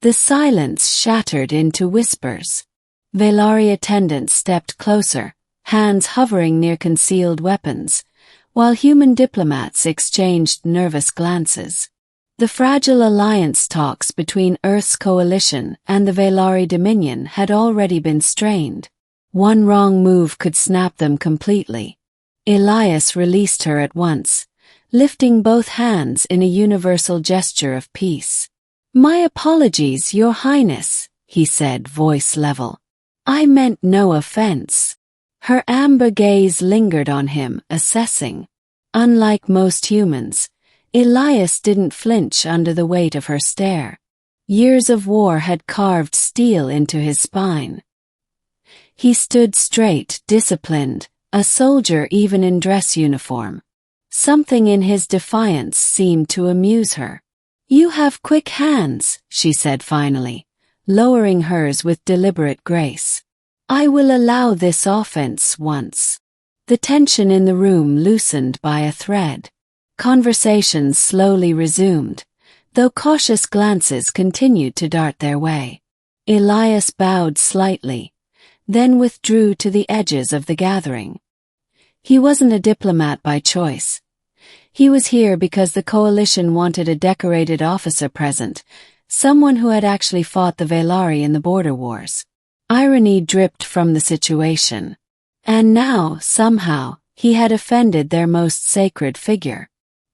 The silence shattered into whispers. Velari attendants stepped closer, hands hovering near concealed weapons, while human diplomats exchanged nervous glances. The fragile alliance talks between Earth's coalition and the Velari Dominion had already been strained. One wrong move could snap them completely. Elias released her at once, lifting both hands in a universal gesture of peace. "My apologies, Your Highness," he said, voice level. "I meant no offense." Her amber gaze lingered on him, assessing. Unlike most humans, Elias didn't flinch under the weight of her stare. Years of war had carved steel into his spine. He stood straight, disciplined, a soldier even in dress uniform. Something in his defiance seemed to amuse her. "You have quick hands," she said finally, lowering hers with deliberate grace. "I will allow this offense once." The tension in the room loosened by a thread. Conversations slowly resumed, though cautious glances continued to dart their way. Elias bowed slightly, then withdrew to the edges of the gathering. He wasn't a diplomat by choice. He was here because the coalition wanted a decorated officer present, someone who had actually fought the Velari in the border wars. Irony dripped from the situation. And now, somehow, he had offended their most sacred figure.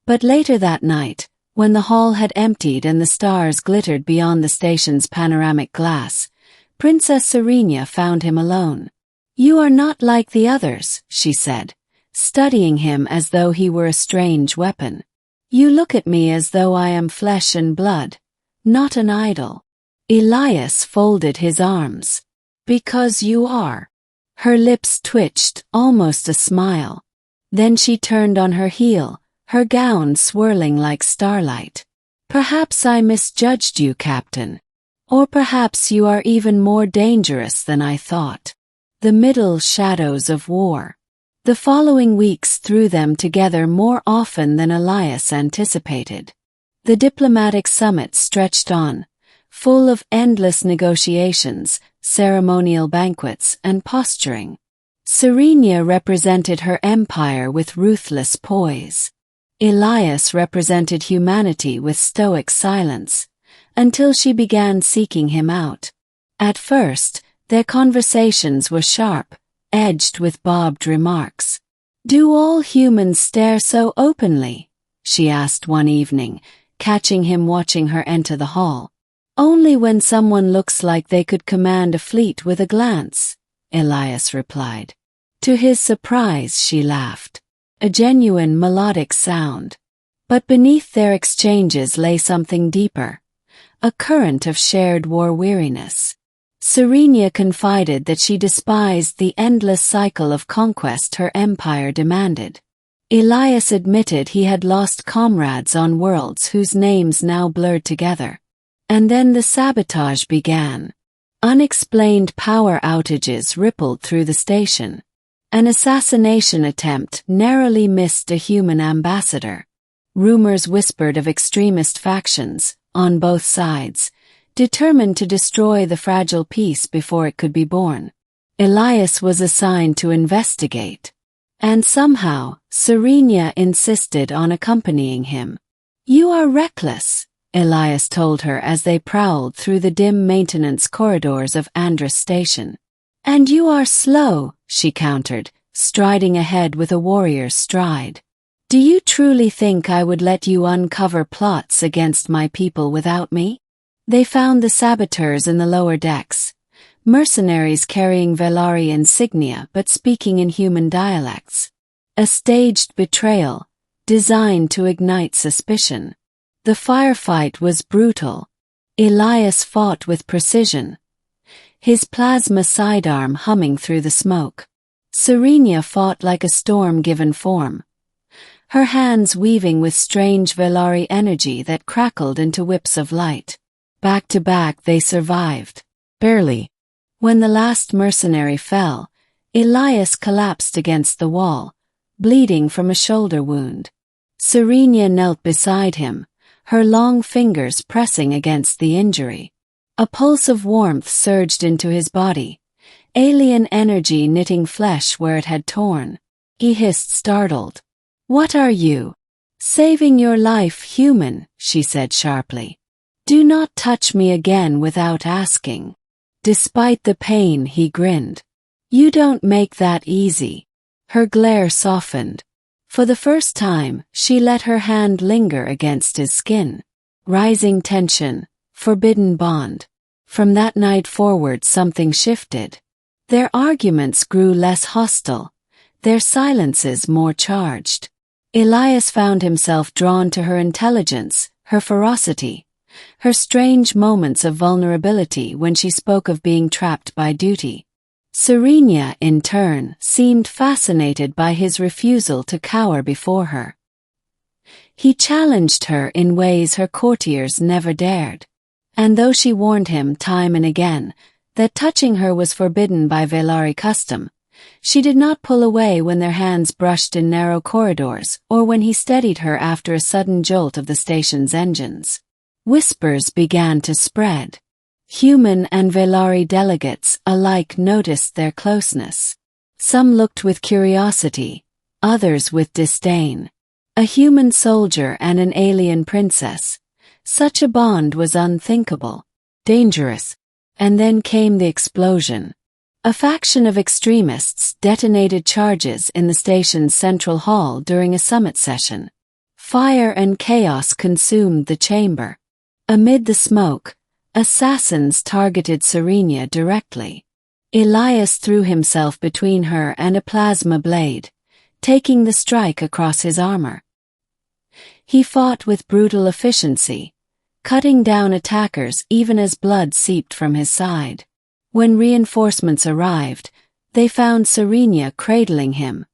But later that night, when the hall had emptied and the stars glittered beyond the station's panoramic glass, Princess Serenia found him alone. "You are not like the others," she said, studying him as though he were a strange weapon. "You look at me as though I am flesh and blood, not an idol." Elias folded his arms. "Because you are." Her lips twitched, almost a smile. Then she turned on her heel, her gown swirling like starlight. "Perhaps I misjudged you, Captain. Or perhaps you are even more dangerous than I thought." The middle shadows of war. The following weeks threw them together more often than Elias anticipated. The diplomatic summit stretched on, full of endless negotiations, ceremonial banquets, and posturing. Serenia represented her empire with ruthless poise. Elias represented humanity with stoic silence, until she began seeking him out. At first, their conversations were sharp, edged with barbed remarks. "Do all humans stare so openly?" she asked one evening, catching him watching her enter the hall. "Only when someone looks like they could command a fleet with a glance," Elias replied. To his surprise, she laughed. A genuine melodic sound. But beneath their exchanges lay something deeper, a current of shared war weariness. Serenia confided that she despised the endless cycle of conquest her empire demanded. Elias admitted he had lost comrades on worlds whose names now blurred together. And then the sabotage began. Unexplained power outages rippled through the station. An assassination attempt narrowly missed a human ambassador. Rumors whispered of extremist factions, on both sides, determined to destroy the fragile peace before it could be born. Elias was assigned to investigate. And somehow, Serenia insisted on accompanying him. "You are reckless," Elias told her as they prowled through the dim maintenance corridors of Andrus Station. "And you are slow," she countered, striding ahead with a warrior's stride. "Do you truly think I would let you uncover plots against my people without me?" They found the saboteurs in the lower decks, mercenaries carrying Velari insignia but speaking in human dialects. A staged betrayal, designed to ignite suspicion. The firefight was brutal. Elias fought with precision, his plasma sidearm humming through the smoke. Serenia fought like a storm given form, her hands weaving with strange Velari energy that crackled into whips of light. Back to back they survived. Barely. When the last mercenary fell, Elias collapsed against the wall, bleeding from a shoulder wound. Serenia knelt beside him, her long fingers pressing against the injury. A pulse of warmth surged into his body, alien energy knitting flesh where it had torn. He hissed, startled. "What are you?" "Saving your life, human," she said sharply. "Do not touch me again without asking." Despite the pain, he grinned. "You don't make that easy." Her glare softened. For the first time, she let her hand linger against his skin. Rising tension, forbidden bond. From that night forward, something shifted. Their arguments grew less hostile, their silences more charged. Elias found himself drawn to her intelligence, her ferocity, her strange moments of vulnerability when she spoke of being trapped by duty. Serenia, in turn, seemed fascinated by his refusal to cower before her. He challenged her in ways her courtiers never dared. And though she warned him time and again that touching her was forbidden by Velari custom, she did not pull away when their hands brushed in narrow corridors or when he steadied her after a sudden jolt of the station's engines. Whispers began to spread. Human and Velari delegates alike noticed their closeness. Some looked with curiosity, others with disdain. A human soldier and an alien princess. Such a bond was unthinkable, dangerous. And then came the explosion. A faction of extremists detonated charges in the station's central hall during a summit session. Fire and chaos consumed the chamber. Amid the smoke, assassins targeted Serenia directly. Elias threw himself between her and a plasma blade, taking the strike across his armor. He fought with brutal efficiency, cutting down attackers even as blood seeped from his side. When reinforcements arrived, they found Serenia cradling him,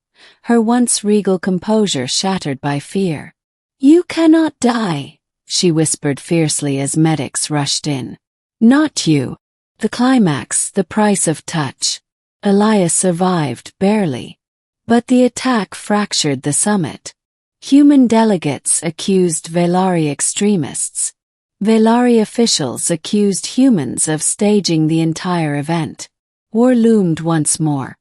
her once regal composure shattered by fear. "You cannot die," she whispered fiercely as medics rushed in. "Not you." The climax, the price of touch. Elias survived, barely. But the attack fractured the summit. Human delegates accused Velari extremists. Velari officials accused humans of staging the entire event. War loomed once more.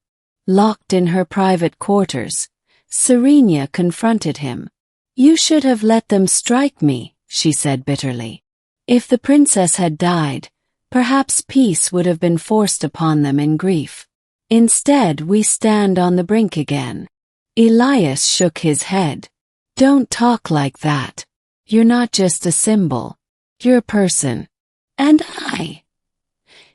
Locked in her private quarters, Serenia confronted him. "You should have let them strike me," she said bitterly. "If the princess had died, perhaps peace would have been forced upon them in grief. Instead, we stand on the brink again." Elias shook his head. "Don't talk like that. You're not just a symbol. You're a person. And I."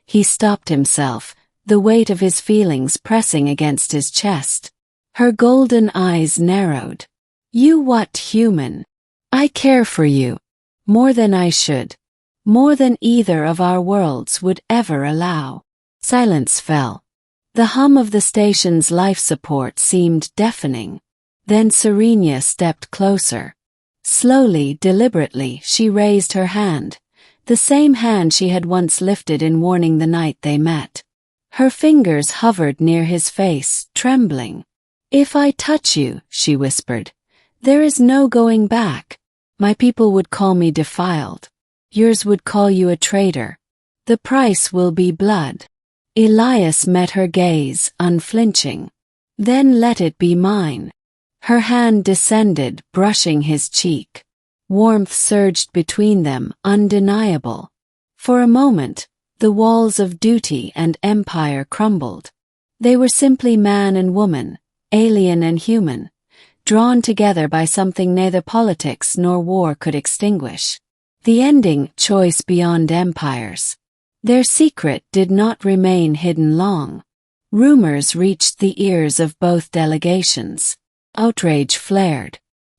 He stopped himself, the weight of his feelings pressing against his chest. Her golden eyes narrowed. "You what, human? I care for you. More than I should. More than either of our worlds would ever allow." Silence fell. The hum of the station's life support seemed deafening. Then Serenia stepped closer. Slowly, deliberately, she raised her hand, the same hand she had once lifted in warning the night they met. Her fingers hovered near his face, trembling. "If I touch you," she whispered, "there is no going back. My people would call me defiled. Yours would call you a traitor. The price will be blood." Elias met her gaze, unflinching. "Then let it be mine." Her hand descended, brushing his cheek. Warmth surged between them, undeniable. For a moment, the walls of duty and empire crumbled. They were simply man and woman, alien and human, drawn together by something neither politics nor war could extinguish. The ending, choice beyond empires. Their secret did not remain hidden long. Rumors reached the ears of both delegations. Outrage flared.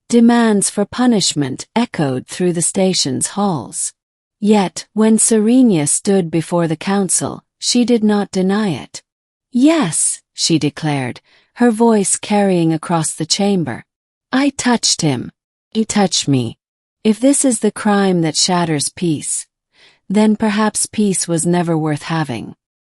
Demands for punishment echoed through the station's halls. Yet, when Serenia stood before the council, she did not deny it. "Yes," she declared, her voice carrying across the chamber. "I touched him. He touched me. If this is the crime that shatters peace, then perhaps peace was never worth having."